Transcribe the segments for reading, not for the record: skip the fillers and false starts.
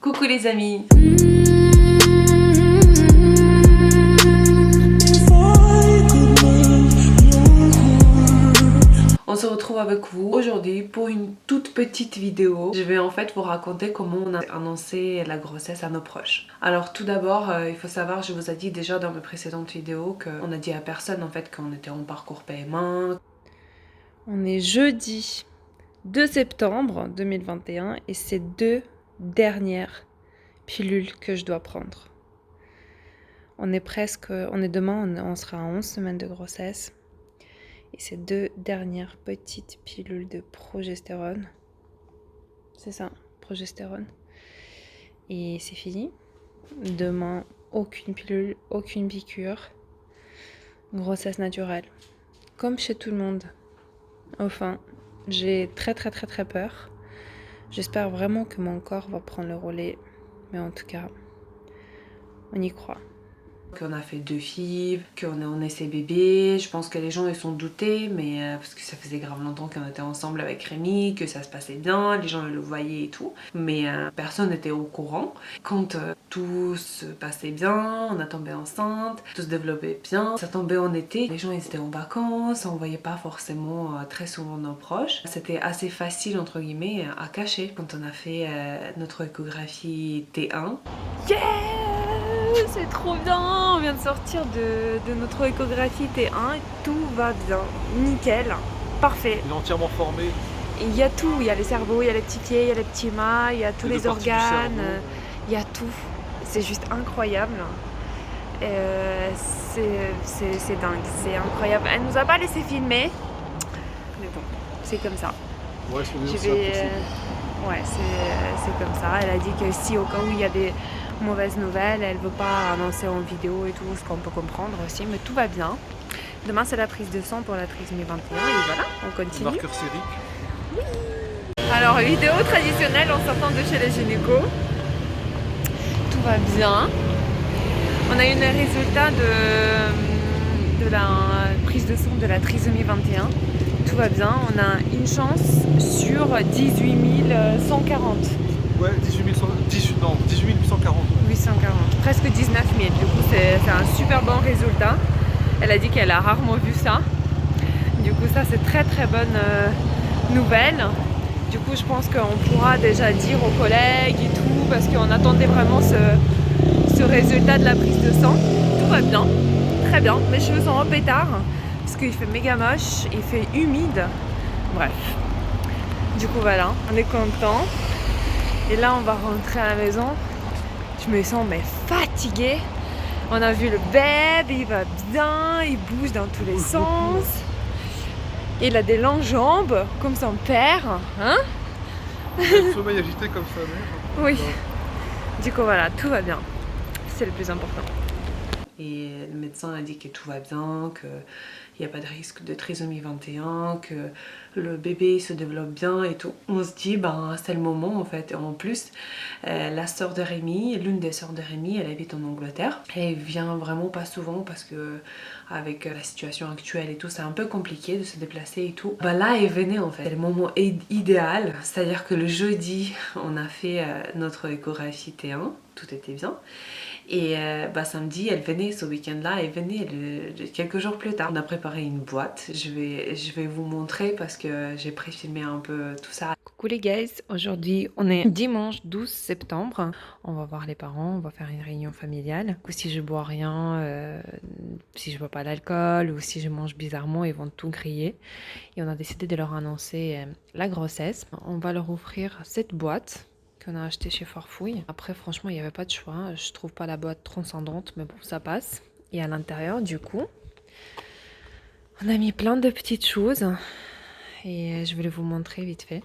Coucou les amis. On se retrouve avec vous aujourd'hui pour une toute petite vidéo. Je vais en fait vous raconter comment on a annoncé la grossesse à nos proches. Alors tout d'abord, il faut savoir, je vous ai dit déjà dans mes précédentes vidéos qu'on a dit à personne en fait qu'on était en parcours PMA. On est jeudi 2 septembre 2021 et c'est 2 dernières pilules que je dois prendre. On est demain, on sera à 11 semaines de grossesse. Et ces 2 dernières petites pilules de progestérone. C'est ça, progestérone. Et c'est fini. Demain, aucune pilule, aucune piqûre. Grossesse naturelle. Comme chez tout le monde. Enfin, j'ai très peur. J'espère vraiment que mon corps va prendre le relais. Mais en tout cas, on y croit. Qu'on a fait 2 filles, qu'on est en essai bébé. Je pense que les gens ils sont doutés, mais parce que ça faisait grave longtemps qu'on était ensemble avec Rémi, que ça se passait bien, les gens le voyaient et tout. Mais personne n'était au courant. Quand tout se passait bien, on a tombé enceinte, tout se développait bien. Ça tombait en été, les gens ils étaient en vacances, on voyait pas forcément très souvent nos proches. C'était assez facile entre guillemets à cacher quand on a fait notre échographie T1. Yeah! C'est trop bien! On vient de sortir de notre échographie T1 et tout va bien. Nickel. Parfait. Il est entièrement formé. Il y a tout. Il y a les cerveaux, il y a les petits pieds, il y a les petits mains, il y a tous les organes. Il y a tout. C'est juste incroyable. C'est dingue. C'est incroyable. Elle nous a pas laissé filmer. Mais bon, c'est comme ça. Ouais, Ouais, c'est comme ça. Elle a dit que si au cas où il y a des mauvaises nouvelles, elle veut pas annoncer en vidéo et tout, ce qu'on peut comprendre aussi, mais tout va bien. Demain c'est la prise de sang pour la trisomie 21 et voilà, on continue. Marqueur sérique. Oui. Alors vidéo traditionnelle en sortant de chez les gynécos. Tout va bien. On a eu les résultats de la prise de sang de la trisomie 21. Tout va bien, on a une chance sur 18 140. Ouais, 18 840. 840, presque 19 000. Du coup, c'est un super bon résultat. Elle a dit qu'elle a rarement vu ça. Du coup, ça, c'est très bonne nouvelle. Du coup, je pense qu'on pourra déjà dire aux collègues et tout, parce qu'on attendait vraiment ce résultat de la prise de sang. Tout va bien, très bien. Mes cheveux sont en pétard, parce qu'il fait méga moche, il fait humide. Bref. Du coup, voilà, on est content. Et là, on va rentrer à la maison. Je me sens fatiguée. On a vu le bébé, il va bien, il bouge dans tous les sens. Il a des longues jambes, comme son père. Hein? Le sommeil agité comme ça, mais... Oui. Du coup, voilà, tout va bien. C'est le plus important. Et le médecin a dit que tout va bien, qu'il n'y a pas de risque de trisomie 21, que le bébé se développe bien et tout. On se dit, c'est le moment en fait. Et en plus, la sœur de Rémi, l'une des sœurs de Rémi, elle habite en Angleterre. Et elle vient vraiment pas souvent parce que avec la situation actuelle et tout, c'est un peu compliqué de se déplacer et tout. Là, elle venait en fait. C'est le moment idéal. C'est-à-dire que le jeudi, on a fait notre échographie T1. Tout était bien. Et samedi, elle venait ce week-end-là, elle venait quelques jours plus tard. On a préparé une boîte, je vais vous montrer parce que j'ai pré-filmé un peu tout ça. Coucou les guys, aujourd'hui on est dimanche 12 septembre. On va voir les parents, on va faire une réunion familiale. Si je bois rien, si je bois pas d'alcool ou si je mange bizarrement, ils vont tout griller. Et on a décidé de leur annoncer la grossesse. On va leur offrir cette boîte qu'on a acheté chez Farfouille. Après, franchement, il n'y avait pas de choix. Je trouve pas la boîte transcendante, mais bon, ça passe. Et à l'intérieur, du coup, on a mis plein de petites choses. Et je vais vous montrer vite fait.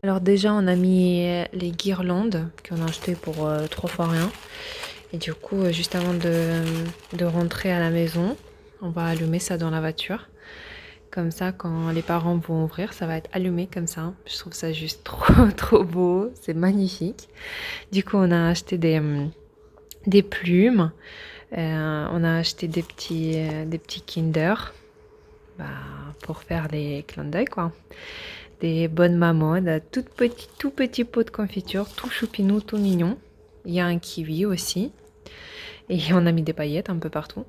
Alors déjà, on a mis les guirlandes qu'on a achetées pour 3 fois rien. Et du coup, juste avant de rentrer à la maison, on va allumer ça dans la voiture. Comme ça, quand les parents vont ouvrir, ça va être allumé comme ça. Je trouve ça juste trop beau. C'est magnifique. Du coup, on a acheté des plumes. On a acheté des petits Kinder pour faire les clins d'œil, quoi. des bonnes mamans, de tout petit pot de confiture, tout choupinou, tout mignon. Il y a un kiwi aussi. Et on a mis des paillettes un peu partout.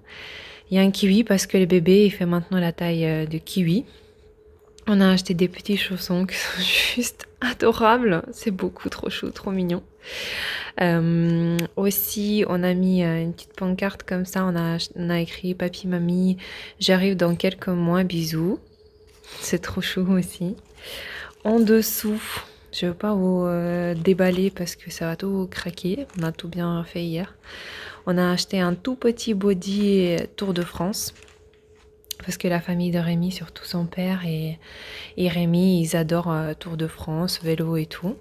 Il y a un kiwi parce que le bébé il fait maintenant la taille de kiwi. On a acheté des petits chaussons qui sont juste adorables. C'est beaucoup trop chou, trop mignon. Aussi, on a mis une petite pancarte comme ça. On a écrit Papi, Mamie, j'arrive dans quelques mois, bisous. C'est trop chou aussi. En dessous, je ne veux pas vous déballer parce que ça va tout craquer. On a tout bien fait hier. On a acheté un tout petit body Tour de France. Parce que la famille de Rémi, surtout son père et Rémi, ils adorent Tour de France, vélo et tout.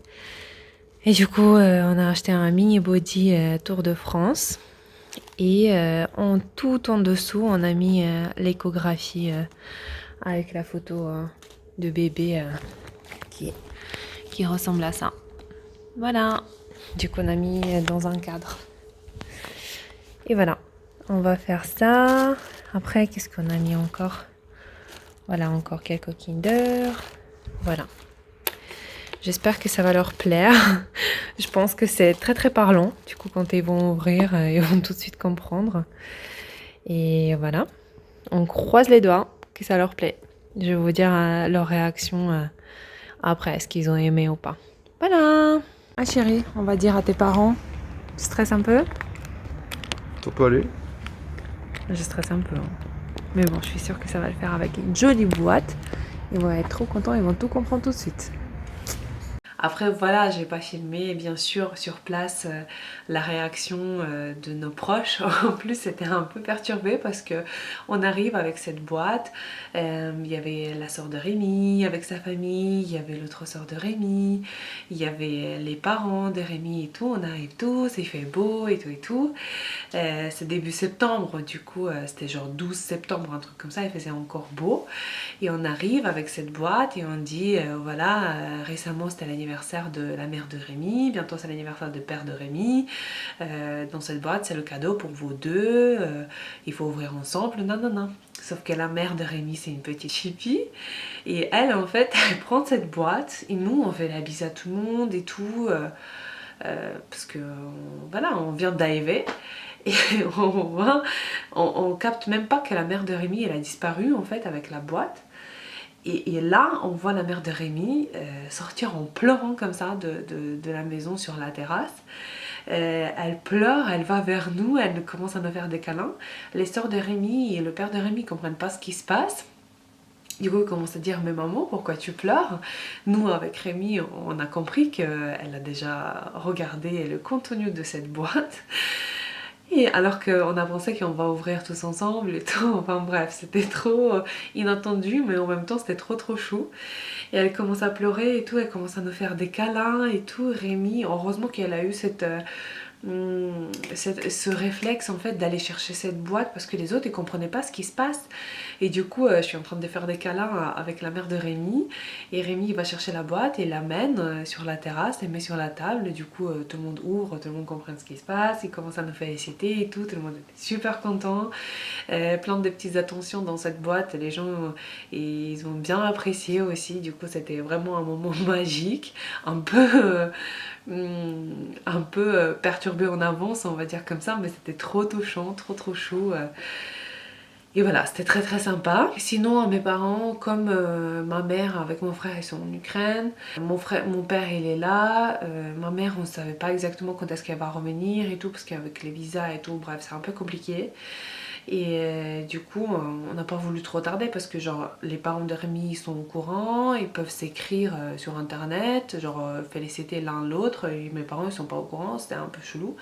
Et du coup, on a acheté un mini body Tour de France. Et tout en dessous, on a mis l'échographie avec la photo de bébé qui ressemble à ça. Voilà. Du coup, on a mis dans un cadre. Et voilà. On va faire ça. Après, qu'est-ce qu'on a mis encore? Voilà, encore quelques Kinder. Voilà. J'espère que ça va leur plaire. Je pense que c'est très très parlant. Du coup, quand ils vont ouvrir, ils vont tout de suite comprendre. Et voilà. On croise les doigts que ça leur plaît. Je vais vous dire leur réaction après, est-ce qu'ils ont aimé ou pas. Voilà. Ah chérie, on va dire à tes parents. Tu stresses un peu? Ça peut aller. Je stresse un peu. Hein. Mais bon, je suis sûre que ça va le faire avec une jolie boîte. Ils vont être trop contents, ils vont tout comprendre tout de suite. Après voilà, j'ai pas filmé bien sûr sur place la réaction de nos proches. En plus c'était un peu perturbé parce que on arrive avec cette boîte, il y avait la sœur de Rémi avec sa famille, il y avait l'autre sœur de Rémi, il y avait les parents de Rémi et tout, on arrive tous, il fait beau et tout et tout. C'est début septembre, du coup c'était genre 12 septembre, un truc comme ça, il faisait encore beau. Et on arrive avec cette boîte et on dit voilà, récemment c'était l'anniversaire de la mère de Rémi, bientôt c'est l'anniversaire du père de Rémi. Dans cette boîte c'est le cadeau pour vous deux, il faut ouvrir ensemble, non non non. Sauf que la mère de Rémi c'est une petite chippie et elle en fait elle prend cette boîte et nous on fait la bise à tout le monde et tout parce que voilà, on vient d'arriver. Et on capte même pas que la mère de Rémi elle a disparu en fait avec la boîte. Et là, on voit la mère de Rémi sortir en pleurant comme ça de la maison sur la terrasse. Elle pleure, elle va vers nous, elle commence à nous faire des câlins. Les sœurs de Rémi et le père de Rémi ne comprennent pas ce qui se passe. Du coup, ils commencent à dire « Mais maman, pourquoi tu pleures ?» Nous, avec Rémi, on a compris qu'elle a déjà regardé le contenu de cette boîte. Et alors qu'on a pensé qu'on va ouvrir tous ensemble et tout, enfin bref, c'était trop inattendu, mais en même temps c'était trop chou. Et elle commence à pleurer et tout, elle commence à nous faire des câlins et tout. Rémi, heureusement qu'elle a eu ce réflexe en fait d'aller chercher cette boîte parce que les autres ils comprenaient pas ce qui se passe. Et du coup je suis en train de faire des câlins avec la mère de Rémi et Rémi il va chercher la boîte et l'amène sur la terrasse, elle met sur la table et du coup tout le monde ouvre, tout le monde comprend ce qui se passe, il commence à nous féliciter et tout le monde était super content, plein de petites attentions dans cette boîte, les gens ils ont bien apprécié aussi, du coup c'était vraiment un moment magique, un peu perturbé en avance on va dire comme ça, mais c'était trop touchant, trop chou. Et voilà, c'était très sympa. Sinon, mes parents, comme ma mère avec mon frère, ils sont en Ukraine. Mon père, il est là. Ma mère, on ne savait pas exactement quand est-ce qu'elle va revenir et tout, parce qu'avec les visas et tout, bref, c'est un peu compliqué. Et du coup, on n'a pas voulu trop tarder parce que genre les parents de Rémi ils sont au courant, ils peuvent s'écrire sur internet, genre féliciter l'un l'autre, et mes parents ils sont pas au courant, c'était un peu chelou.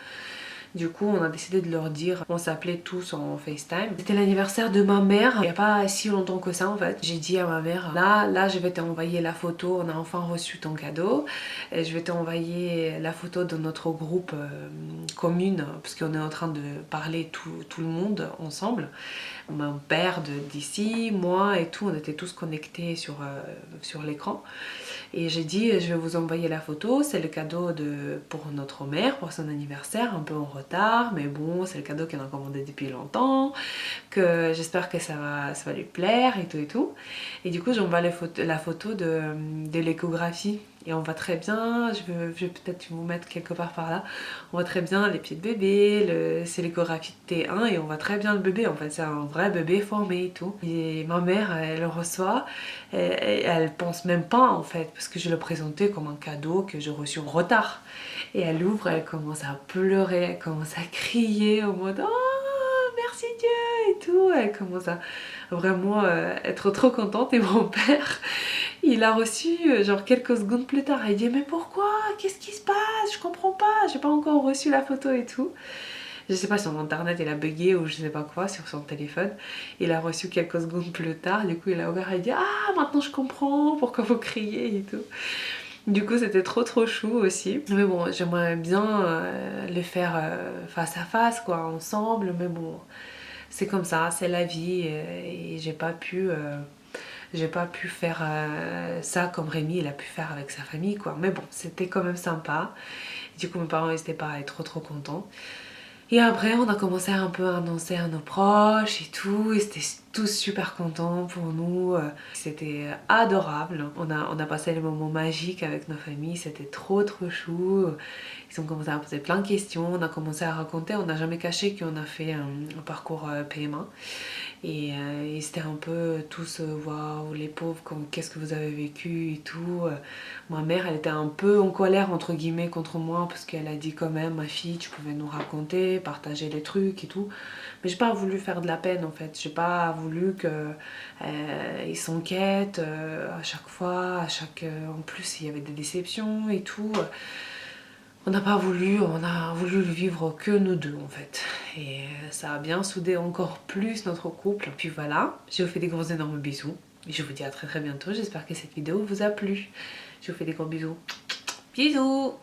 Du coup, on a décidé de leur dire, on s'appelait tous en FaceTime. C'était l'anniversaire de ma mère, il n'y a pas si longtemps que ça en fait. J'ai dit à ma mère, là je vais t'envoyer la photo, on a enfin reçu ton cadeau. Et je vais t'envoyer la photo de notre groupe commune, parce qu'on est en train de parler tout le monde ensemble. Mon père d'ici, moi et tout, on était tous connectés sur l'écran. Et j'ai dit, je vais vous envoyer la photo, c'est le cadeau pour notre mère, pour son anniversaire, un peu en retard. retard, mais bon, c'est le cadeau qu'elle a commandé depuis longtemps, que j'espère que ça va lui plaire et tout et tout. Et du coup, j'envoie la photo de l'échographie. Et on voit très bien, je vais peut-être vous mettre quelque part par là, on voit très bien les pieds de bébé, c'est l'échographie de T1 et on voit très bien le bébé, en fait c'est un vrai bébé formé et tout. Et ma mère, elle le reçoit, elle pense même pas en fait, parce que je le présentais comme un cadeau que j'ai reçu en retard. Et elle ouvre, elle commence à pleurer, elle commence à crier au mode «Oh, merci Dieu!» et tout. Elle commence à vraiment être trop contente. Et mon père, il a reçu genre quelques secondes plus tard. Il dit «Mais pourquoi? Qu'est-ce qui se passe? Je comprends pas, j'ai pas encore reçu la photo et tout.» Je sais pas, son internet il a bugué ou je sais pas quoi sur son téléphone. Il a reçu quelques secondes plus tard, du coup il a ouvert et il dit «Ah, maintenant je comprends pourquoi vous criez et tout.» Du coup c'était trop chou aussi. Mais bon, j'aimerais bien les faire face à face quoi, ensemble. Mais bon, c'est comme ça, c'est la vie et j'ai pas pu faire ça comme Rémi il a pu faire avec sa famille quoi. Mais bon, c'était quand même sympa. Du coup mes parents n'étaient pas trop contents. Et après, on a commencé un peu à annoncer à nos proches et tout, et c'était tous super contents pour nous. C'était adorable. On a passé les moments magiques avec nos familles, c'était trop chou. Ils ont commencé à poser plein de questions, on a commencé à raconter, on n'a jamais caché qu'on a fait un parcours PMA. Et ils étaient un peu tous waouh les pauvres, qu'est-ce que vous avez vécu et tout. Ma mère elle était un peu en colère entre guillemets contre moi parce qu'elle a dit quand même ma fille tu pouvais nous raconter, partager les trucs et tout. Mais j'ai pas voulu faire de la peine en fait, j'ai pas voulu qu'ils s'inquiètent à chaque fois, en plus il y avait des déceptions et tout. On n'a pas voulu, on a voulu le vivre que nous deux en fait. Et ça a bien soudé encore plus notre couple. Puis voilà, je vous fais des gros énormes bisous. Et je vous dis à très bientôt, j'espère que cette vidéo vous a plu. Je vous fais des gros bisous. Bisous!